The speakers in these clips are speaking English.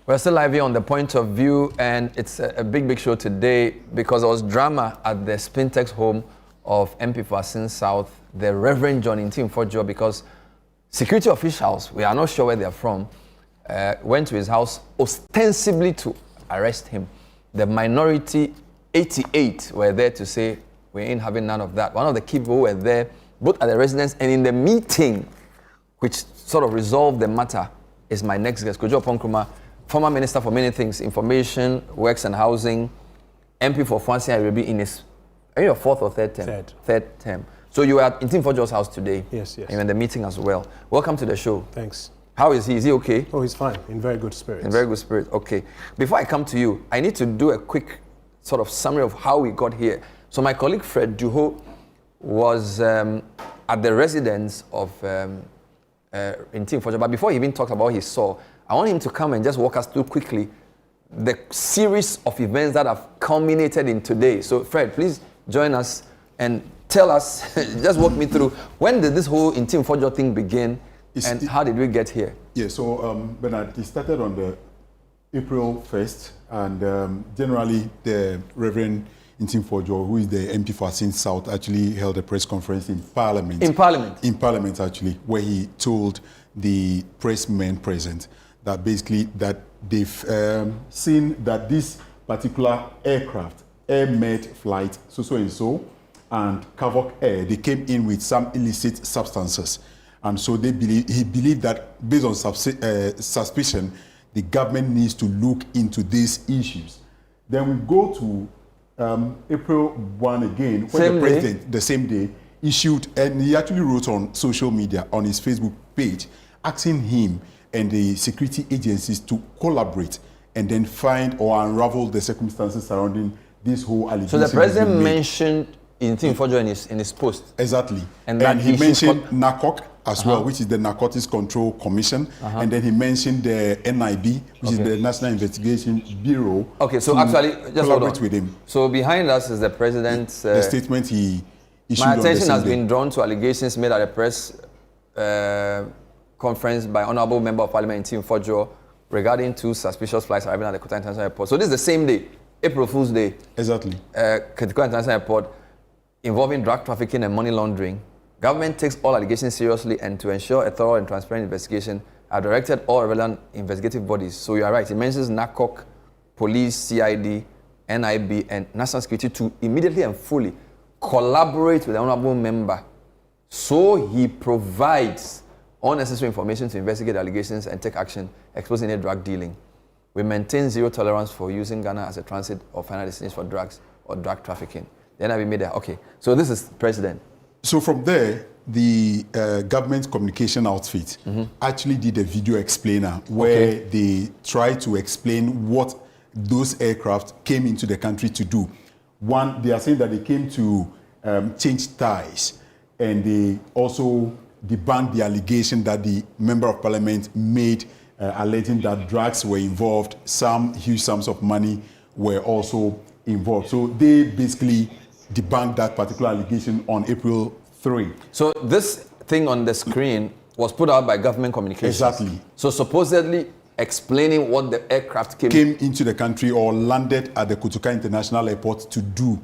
We're still live here on The Point of View, and it's a big show today because there was drama at the Spintex home of MP for Asin South, the Reverend John Ntim Fordjour, because security officials, we are not sure where they're from, went to his house ostensibly to arrest him. The minority 88 were there to say, we ain't having none of that. One of the key people who were there, both at the residence and in the meeting, which sort of resolved the matter, is my next guest, Kojo Oppong, former minister for many things, information, works and housing, MP for Fancy Arabi in his your fourth or third term? Third term. So you were at Ntim Fordjour's house today. Yes. And in the meeting as well. Welcome to the show. Thanks. How is he? Is he okay? Oh, he's fine. In very good spirits. In very good spirit. Okay. Before I come to you, I need to do a quick sort of summary of how we got here. So my colleague Fordjour was at the residence of Ntim Fordjour. But before he even talked about what he saw, I want him to come and just walk us through quickly the series of events that have culminated in today. So Fred, please join us and tell us, just walk me through, when did this whole Ntim Fordjour thing begin and how did we get here? Yeah, so Bernard, it started on the April 1st, and generally the Reverend Ntim Fordjour, who is the MP for Asin South, actually held a press conference in Parliament. In Parliament? In Parliament, actually, where he told the pressmen present that basically that they've seen that this particular aircraft, air-med flight, so and Kavok Air, they came in with some illicit substances. And so he believed that based on suspicion, the government needs to look into these issues. Then we go to April 1 again, when the president, the same day, issued, and he actually wrote on social media, on his Facebook page, asking him and the security agencies to collaborate and then find or unravel the circumstances surrounding this whole allegation. So the president mentioned Ntim Fordjour in his post. Exactly. And he mentioned NACOC as well, which is the Narcotics Control Commission. And then he mentioned the NIB, which is the National Investigation Bureau. Okay, so actually, just collaborate with him. So behind us is the president's... the statement he issued. My attention has been drawn to allegations made at a press conference by Honorable Member of Parliament Ntim Fordjour regarding two suspicious flights arriving at the Kojo International Airport. So this is the same day, April Fool's Day. Exactly. Kojo International Airport involving drug trafficking and money laundering. Government takes all allegations seriously, and to ensure a thorough and transparent investigation, have directed all relevant investigative bodies. So you are right. It mentions NACOC, police, CID, NIB, and national security to immediately and fully collaborate with the Honorable Member, so he provides all necessary information to investigate allegations and take action exposing any drug dealing. We maintain zero tolerance for using Ghana as a transit or final destination for drugs or drug trafficking. Then I made that. Okay, so this is president. So from there, the government communication outfit actually did a video explainer where they tried to explain what those aircraft came into the country to do. One, they are saying that they came to change ties, and they also debunked the allegation that the Member of Parliament made alleging that drugs were involved, some huge sums of money were also involved. So they basically debunked that particular allegation on April 3. So this thing on the screen was put out by government communications. Exactly. So supposedly explaining what the aircraft came into the country or landed at the Kojo International Airport to do.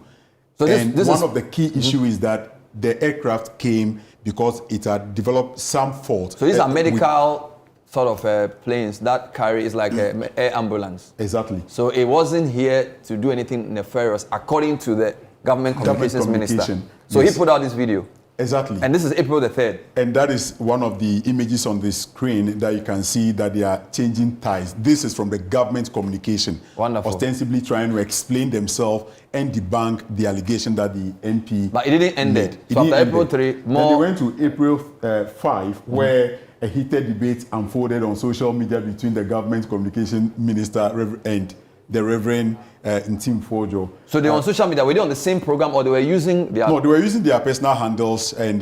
So this one of the key issues is that the aircraft came because it had developed some fault. So these are medical sort of planes that carry, is like an air ambulance. Exactly. So it wasn't here to do anything nefarious, according to the government communications minister. So he put out this video. Exactly. And this is April the 3rd. And that is one of the images on the screen that you can see that they are changing ties. This is from the government communication. Wonderful. Ostensibly trying to explain themselves and debunk the allegation that the MP But it didn't end it. So after April 3, more... Then they went to April 5, where a heated debate unfolded on social media between the government communication minister and the Reverend Ntim Fordjour. So they were on social media, were they on the same program, or they were using their... No, they were using their personal handles, and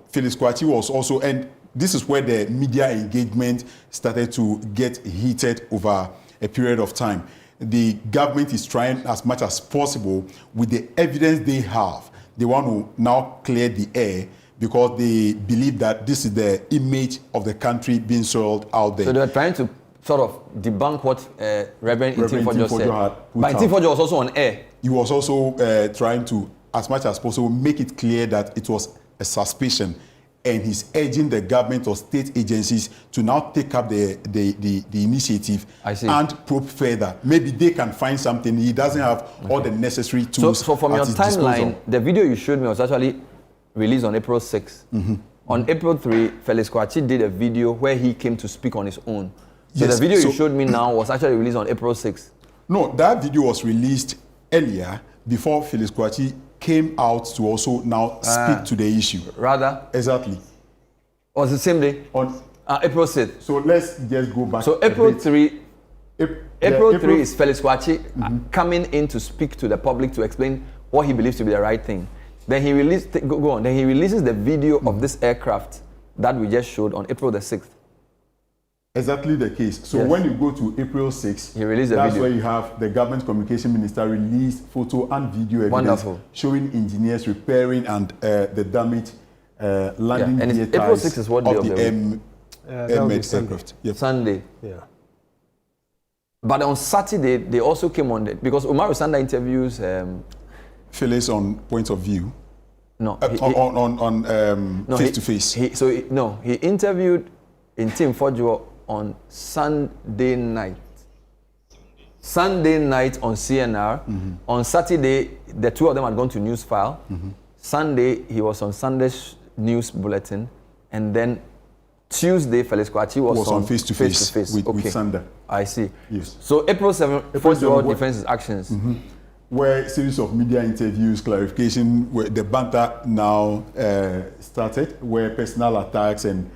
Phyllis Kwachi was also, and this is where the media engagement started to get heated over a period of time. The government is trying as much as possible with the evidence they have. They want to now clear the air because they believe that this is the image of the country being sold out there. So they're trying to sort of debunk what Reverend Nkrumah said. But Nkrumah was also on air. He was also trying to, as much as possible, make it clear that it was a suspicion, and he's urging the government or state agencies to now take up the initiative and probe further. Maybe they can find something. He doesn't have all the necessary tools. So from your timeline, the video you showed me was actually released on April 6. On April 3, Felix Kwakye did a video where he came to speak on his own. So the video you showed me now was actually released on April 6. No, that video was released earlier before Felix Kwakye came out to also now speak to the issue. Rather? Exactly. Was the same day? On April 6th. So let's just go back. So April 3, April 3 is Felix Kwakye coming in to speak to the public to explain what he believes to be the right thing. Then he released, go on. Then he releases the video of this aircraft that we just showed on April the 6th. Exactly the case. So when you go to April 6th, he released the that's video. where you have the government communication minister released photo and video evidence showing engineers repairing and the damaged landing gear ties April 6th is what day of the Airmed aircraft. Sunday. Yeah. But on Saturday, they also came on it because Umaru Sanda interviews Felix on point of view. No, on face to face. He interviewed in Team Fordjour on Sunday night. Sunday night on CNR. On Saturday, the two of them had gone to Newsfile. Sunday, he was on Sunday's News Bulletin. And then Tuesday, Felix Kwakye was on face to face with Sanda. I see. Yes. So April 7th, Fordjour defense actions. Where a series of media interviews, clarification, where the banter now started, where personal attacks and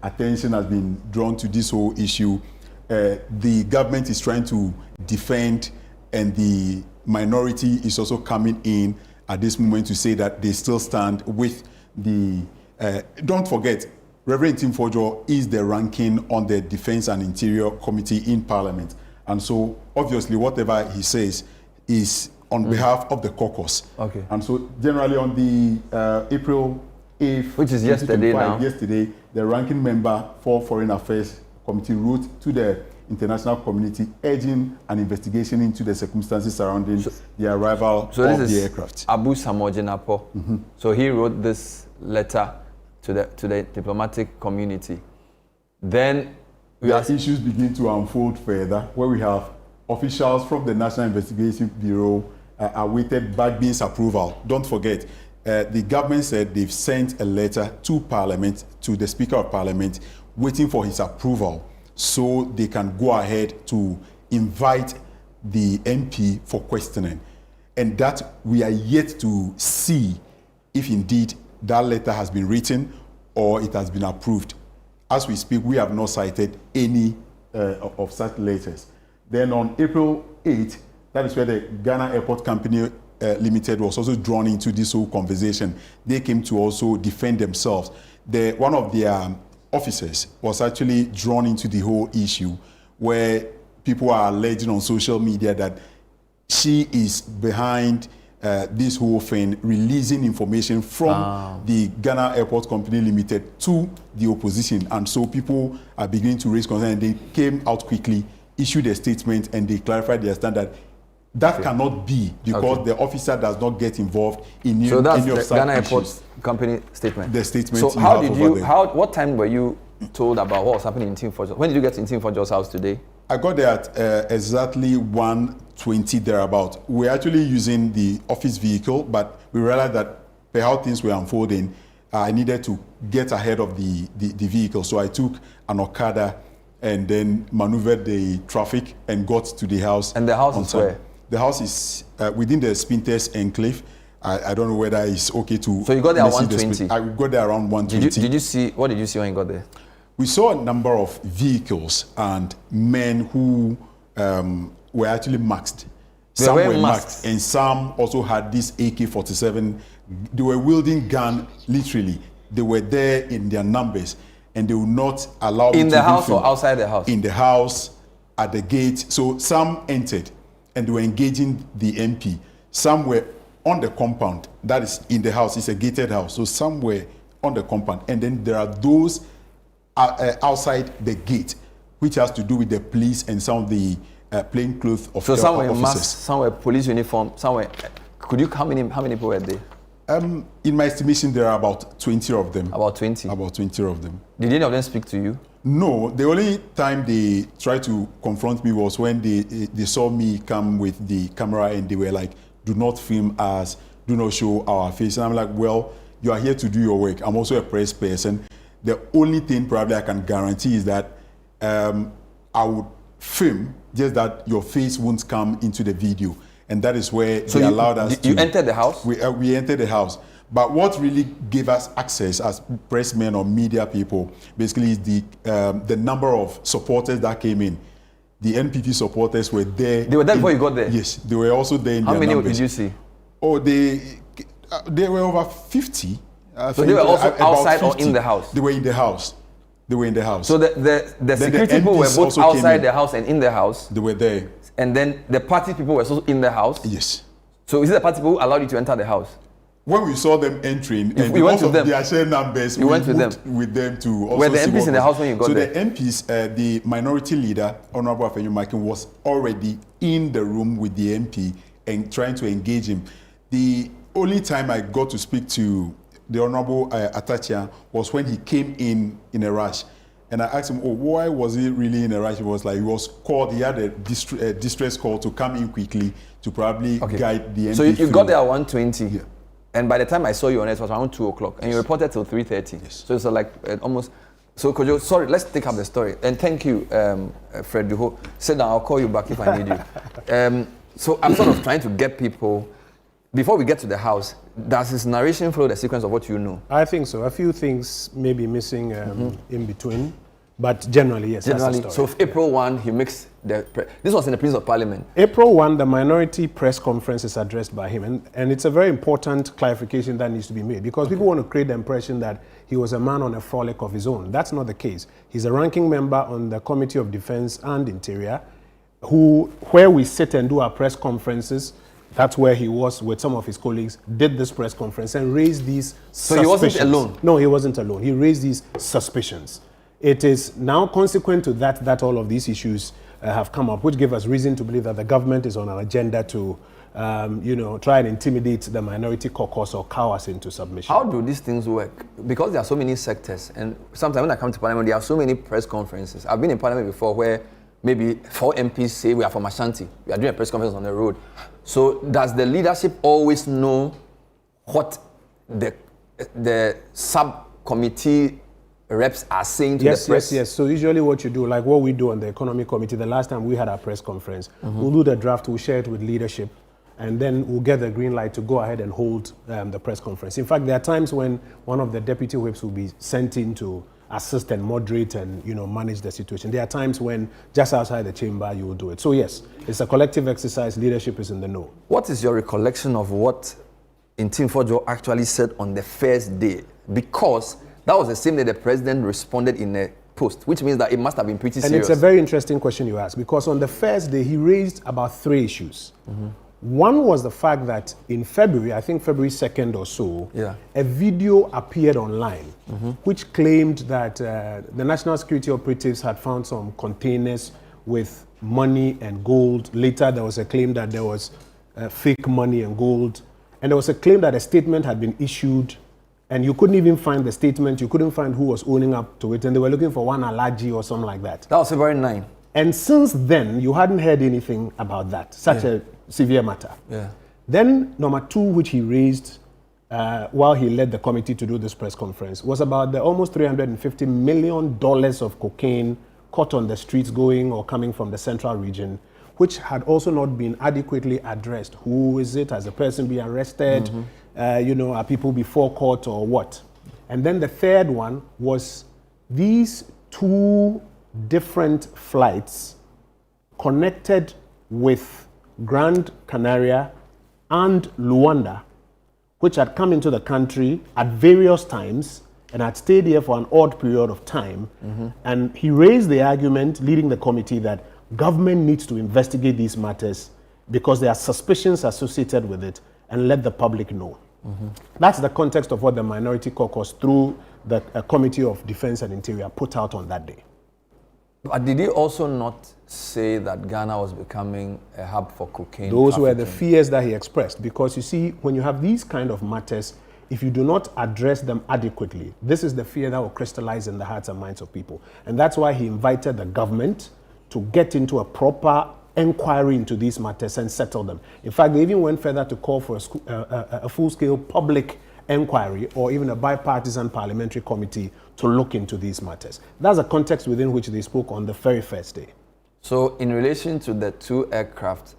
attention has been drawn to this whole issue. The government is trying to defend, and the minority is also coming in at this moment to say that they still stand with the. Don't forget, Reverend Tim Fordjour is the ranking on the Defense and Interior Committee in Parliament. And so, obviously, whatever he says is on behalf of the caucus. Okay. And so, generally, on the April 8th, which is yesterday now. Yesterday, the ranking member for Foreign Affairs Committee wrote to the international community urging an investigation into the circumstances surrounding the arrival of the aircraft. Abu Samojinapo. So he wrote this letter to the diplomatic community. Then issues begin to unfold further, where we have officials from the National Investigation Bureau awaited Bagby's approval. Don't forget, the government said they've sent a letter to Parliament, to the Speaker of Parliament, waiting for his approval so they can go ahead to invite the MP for questioning. And that we are yet to see if indeed that letter has been written or it has been approved. As we speak, we have not cited any of such letters. Then on April 8th, that is where the Ghana Airport Company Limited was also drawn into this whole conversation. They came to also defend themselves. One of their officers was actually drawn into the whole issue, where people are alleging on social media that she is behind this whole thing, releasing information from the Ghana Airport Company Limited to the opposition. And so people are beginning to raise concern, and they came out quickly, issued a statement, and they clarified their stand that cannot be, because the officer does not get involved in any of such issues. So that's the Ghana Airport Company statement. The statement. So what time were you told about what was happening in Team Fordjour? When did you get in Team Fordjour's house today? I got there at exactly 1:20 thereabout. We're actually using the office vehicle, but we realized that per how things were unfolding, I needed to get ahead of the vehicle. So I took an Okada and then maneuvered the traffic and got to the house. And the house is where? The house is within the Spinters Enclave. I don't know whether it's okay to... So you got there at 1:20? I got there around 1:20. What did you see when you got there? We saw a number of vehicles and men who were actually masked. Some were masked, and some also had this AK-47. They were wielding gun, literally. They were there in their numbers, and they would not allow in the house or outside the house? In the house, at the gate. So some entered, and they were engaging the MP. Some were on the compound. That is in the house. It's a gated house. So some were on the compound, and then there are those outside the gate which has to do with the police and some of the plainclothes of so some were officers. mask, some were police uniform, some were. Could you how many people were there? In my estimation, there are about 20 of them. About 20? About 20 of them. Did any of them speak to you? No, the only time they tried to confront me was when they saw me come with the camera and they were like, do not film us, do not show our face. And I'm like, well, you are here to do your work. I'm also a press person. The only thing probably I can guarantee is that I would film, just that your face won't come into the video. And that is where they allowed us to... You entered the house? We entered the house. But what really gave us access as pressmen or media people, basically, is the number of supporters that came in. The NPP supporters were there. They were there before you got there? Yes, they were also there in How their many numbers. did you see? Oh, they were over 50. So they were also outside 50. Or in the house? They were in the house. They were in the house. So the security people were both outside the house and in the house? They were there. And then the party people were also in the house? Yes. So is it the party people who allowed you to enter the house? When we saw them entering, and we went because to of them. their share numbers, you went with them to also were the see MPs in the house when you got there? So the MPs, the minority leader, Honorable Afenyomakin, was already in the room with the MP and trying to engage him. The only time I got to speak to the Honorable Atachia was when he came in a rush. And I asked him, oh, why was he really in a rush? He was like, he was called, he had a distress call to come in quickly to probably guide the MP. So you got there at 1:20? Yeah. And by the time I saw you on it was around 2 o'clock. And you reported till 3:30. Yes. So it's like almost... So Kojo, sorry, let's take up the story. And thank you, Fordjour. Sit down, I'll call you back if I need you. So I'm sort of trying to get people... Before we get to the house, does his narration follow the sequence of what you know? I think so. A few things may be missing in between, but generally, yes, Generally, that's the story. so April 1, he makes the... This was in the Prince of Parliament. April 1, the minority press conference is addressed by him, and it's a very important clarification that needs to be made, because people want to create the impression that he was a man on a frolic of his own. That's not the case. He's a ranking member on the Committee of Defense and Interior, where we sit and do our press conferences. That's where he was with some of his colleagues, did this press conference and raised these suspicions. So he wasn't alone? No, he wasn't alone. He raised these suspicions. It is now consequent to that all of these issues have come up, which give us reason to believe that the government is on an agenda to try and intimidate the minority caucus or cow us into submission. How do these things work? Because there are so many sectors, and sometimes when I come to Parliament, there are so many press conferences. I've been in Parliament before where maybe 4 MPs say we are from Ashanti. We are doing a press conference on the road. So does the leadership always know what the subcommittee reps are saying to the press? Yes. So usually what you do, like what we do on the economic committee, the last time we had our press conference, we'll do the draft, we'll share it with leadership, and then we'll get the green light to go ahead and hold the press conference. In fact, there are times when one of the deputy whips will be sent in to assist and moderate and manage the situation. There are times when just outside the chamber you will do it. So yes, it's a collective exercise. Leadership is in the know. What is your recollection of what Fordjour actually said on the first day? Because that was the same day the president responded in a post, which means that it must have been pretty serious. And it's a very interesting question you ask, because on the first day he raised about 3 issues. One was the fact that in February, I think February 2nd or so, a video appeared online which claimed that the national security operatives had found some containers with money and gold. Later, there was a claim that there was fake money and gold. And there was a claim that a statement had been issued, and you couldn't even find the statement. You couldn't find who was owning up to it. And they were looking for one Alaji or something like that. That was February 9. And since then, you hadn't heard anything about that, such a severe matter. Then number 2, which he raised while he led the committee to do this press conference, was about the almost $350 million of cocaine caught on the streets going or coming from the central region, which had also not been adequately addressed. Who is it? Has the person been arrested? Are people before court or what? And then the third one was these 2 different flights connected with Grand Canaria and Luanda, which had come into the country at various times and had stayed here for an odd period of time. And he raised the argument, leading the committee, that government needs to investigate these matters because there are suspicions associated with it, and let the public know. That's the context of what the Minority Caucus, through the Committee of Defense and Interior, put out on that day. But did he also not say that Ghana was becoming a hub for cocaine Those trafficking? were the fears that he expressed. Because you see, when you have these kind of matters, if you do not address them adequately, this is the fear that will crystallize in the hearts and minds of people. And that's why he invited the government to get into a proper inquiry into these matters and settle them. In fact, they even went further to call for a full-scale public inquiry or even a bipartisan parliamentary committee to look into these matters. That's the context within which they spoke on the very first day. So in relation to the 2 aircraft,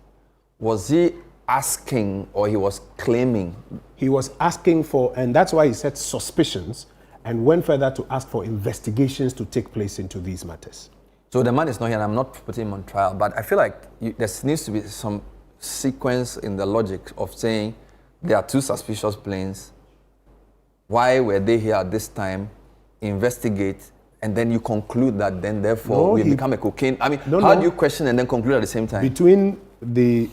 was he asking or he was claiming? He was asking for, and that's why he said suspicions, and went further to ask for investigations to take place into these matters. So the man is not here, and I'm not putting him on trial, but I feel like there needs to be some sequence in the logic of saying there are 2 suspicious planes. Why were they here at this time? Investigate, and then you conclude that then therefore we become a cocaine. I mean, how do you question and then conclude at the same time? Between the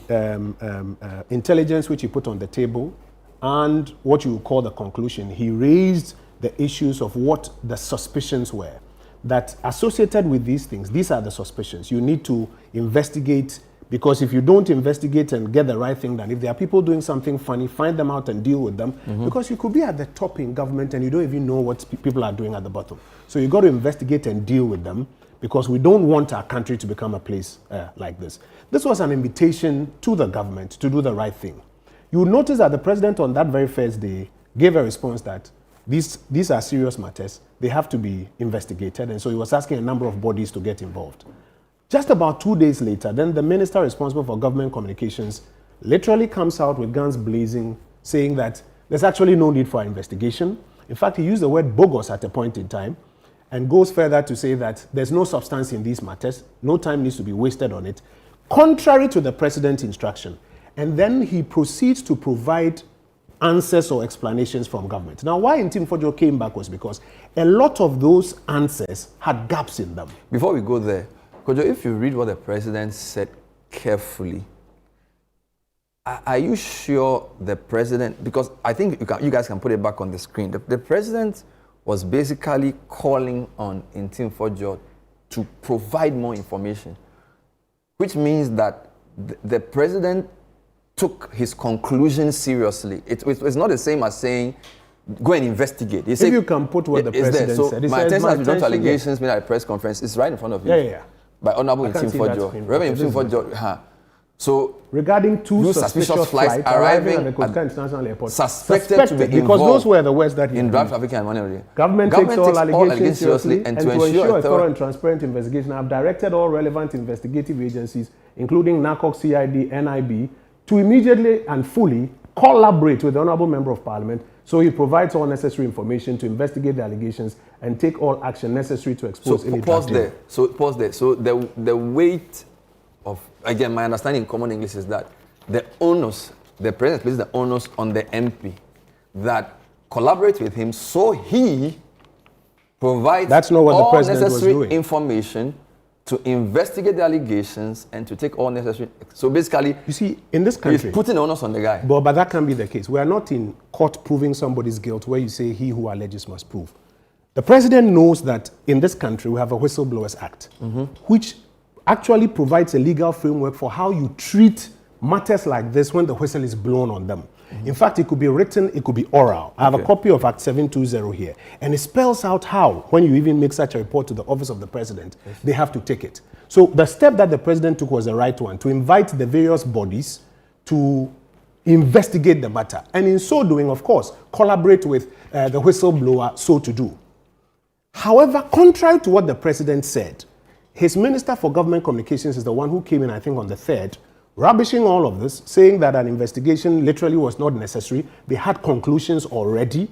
intelligence which he put on the table and what you would call the conclusion, he raised the issues of what the suspicions were. That associated with these things, these are the suspicions. You need to investigate, because if you don't investigate and get the right thing done, if there are people doing something funny, find them out and deal with them. Because you could be at the top in government and you don't even know what people are doing at the bottom. So you got to investigate and deal with them, because we don't want our country to become a place like this. This was an invitation to the government to do the right thing. You will notice that the president on that very first day gave a response that these are serious matters. They have to be investigated. And so he was asking a number of bodies to get involved. Just about 2 days later, then the minister responsible for government communications literally comes out with guns blazing, saying that there's actually no need for an investigation. In fact, he used the word bogus at a point in time, and goes further to say that there's no substance in these matters, no time needs to be wasted on it, contrary to the president's instruction. And then he proceeds to provide answers or explanations from government. Now, why Ntim Fordjour came back was because a lot of those answers had gaps in them. Before we go there, Kojo, if you read what the president said carefully, are you sure the president, because I think you guys can put it back on the screen, the president was basically calling on Ntim Fordjour to provide more information, which means that the president took his conclusion seriously. It's not the same as saying, go and investigate. If you can put what the president said. My attention has been drawn to allegations made at a press conference. It's right in front of you. Yeah. By Honorable Ntim Fordjour. Reverend Ntim Fordjour. So, regarding two suspicious flights arriving at the Kojo International Airport, suspected to be because those were the words that he in drug trafficking and money laundering. Government takes all allegations seriously, and to ensure a thorough and transparent investigation, I have directed all relevant investigative agencies, including NACOC, CID, NIB, to immediately and fully collaborate with the Honourable Member of Parliament so he provides all necessary information to investigate the allegations and take all action necessary to expose any pause there. So the weight of, again, my understanding in common English is that the president places the onus on the MP that collaborates with him so he provides That's not what all the president necessary was doing. information to investigate the allegations and to take all necessary. So basically, you see, in this country, he's putting the onus on the guy. But that can be the case. We are not in court proving somebody's guilt where you say he who alleges must prove. The president knows that in this country we have a Whistleblowers Act, which actually provides a legal framework for how you treat matters like this when the whistle is blown on them. In fact, it could be written, it could be oral. I have a copy of Act 720 here, and it spells out how, when you even make such a report to the office of the president, they have to take it. So the step that the president took was the right one, to invite the various bodies to investigate the matter, and in so doing, of course, collaborate with the whistleblower so to do. However, contrary to what the president said, his Minister for Government Communications is the one who came in, I think, on the 3rd, rubbishing all of this, saying that an investigation literally was not necessary. They had conclusions already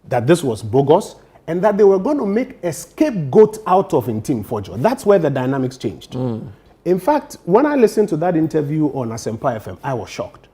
that this was bogus, and that they were going to make a scapegoat out of Ntim Fordjour. That's where the dynamics changed. In fact, when I listened to that interview on Asempa FM, I was shocked.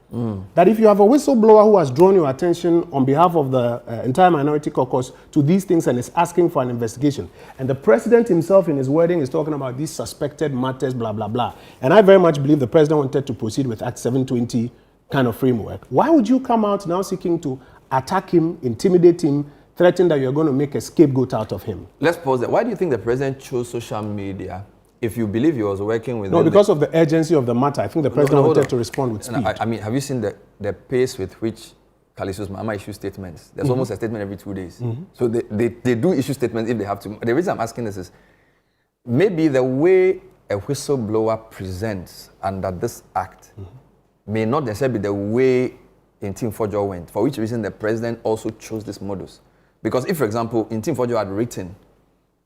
That if you have a whistleblower who has drawn your attention on behalf of the entire minority caucus to these things and is asking for an investigation, and the president himself in his wording is talking about these suspected matters, blah, blah, blah. And I very much believe the president wanted to proceed with Act 720 kind of framework. Why would you come out now seeking to attack him, intimidate him, threaten that you're going to make a scapegoat out of him? Let's pause there. Why do you think the president chose social media if you believe he was working with... No, because of the urgency of the matter, I think the president wanted to respond with speed. I mean, have you seen the pace with which Kalisus Mahama issue statements? There's almost a statement every 2 days. So they do issue statements if they have to. The reason I'm asking this is, maybe the way a whistleblower presents under this act may not necessarily be the way Team Fordjour went, for which reason the president also chose this modus. Because if, for example, Team Fordjour had written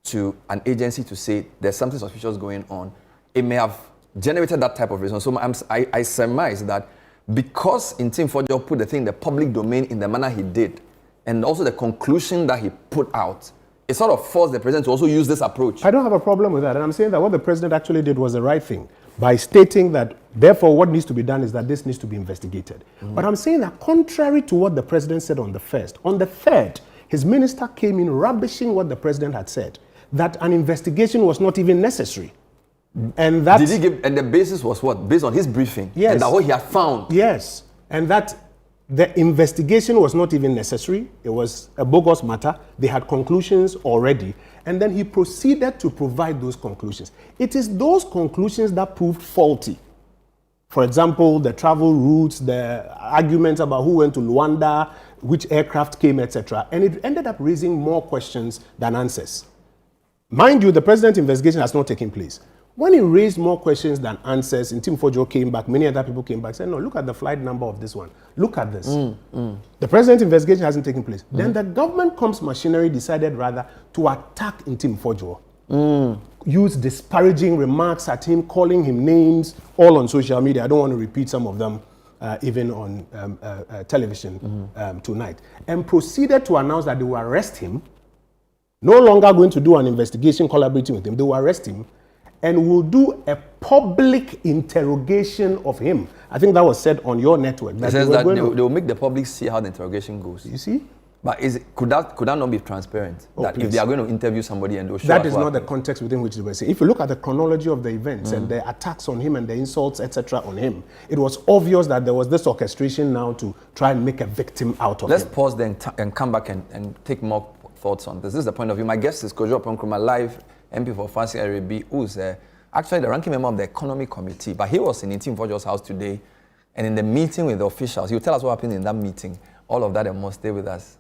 to an agency to say there's something suspicious going on, it may have generated that type of reason. So I surmise that because Team Fordjour put the thing in the public domain in the manner he did, and also the conclusion that he put out, it sort of forced the president to also use this approach. I don't have a problem with that. And I'm saying that what the president actually did was the right thing by stating that, therefore, what needs to be done is that this needs to be investigated. But I'm saying that contrary to what the president said on the 1st, on the 3rd, his minister came in rubbishing what the president had said, that an investigation was not even necessary. And that... Did he give... And the basis was what? Based on his briefing? Yes. And that what he had found? Yes. And that the investigation was not even necessary. It was a bogus matter. They had conclusions already. And then he proceeded to provide those conclusions. It is those conclusions that proved faulty. For example, the travel routes, the arguments about who went to Luanda, which aircraft came, etc. And it ended up raising more questions than answers. Mind you, the president's investigation has not taken place. When he raised more questions than answers, Team Fordjour came back, many other people came back, said, no, look at the flight number of this one. Look at this. The president's investigation hasn't taken place. Then the government comms machinery decided rather to attack Team Fordjour. Use disparaging remarks at him, calling him names, all on social media. I don't want to repeat some of them, even on television tonight. And proceeded to announce that they will arrest him, no longer going to do an investigation collaborating with him. They will arrest him and will do a public interrogation of him. I think that was said on your network. It says that they will make the public see how the interrogation goes. You see? But could that not be transparent? That please. If they are going to interview somebody and they'll show that is not the context within which they were saying. If you look at the chronology of the events and the attacks on him and the insults, etc. on him, it was obvious that there was this orchestration now to try and make a victim out of him. Let's pause then and come back and take more thoughts on this. This is the point of view. My guest is Kojo Nkrumah, live MP for Fancy Arabi, who's actually the ranking member of the Economic Committee. But he was in Team Fordjour's house today, and in the meeting with the officials, he'll tell us what happened in that meeting. All of that and more. Stay with us.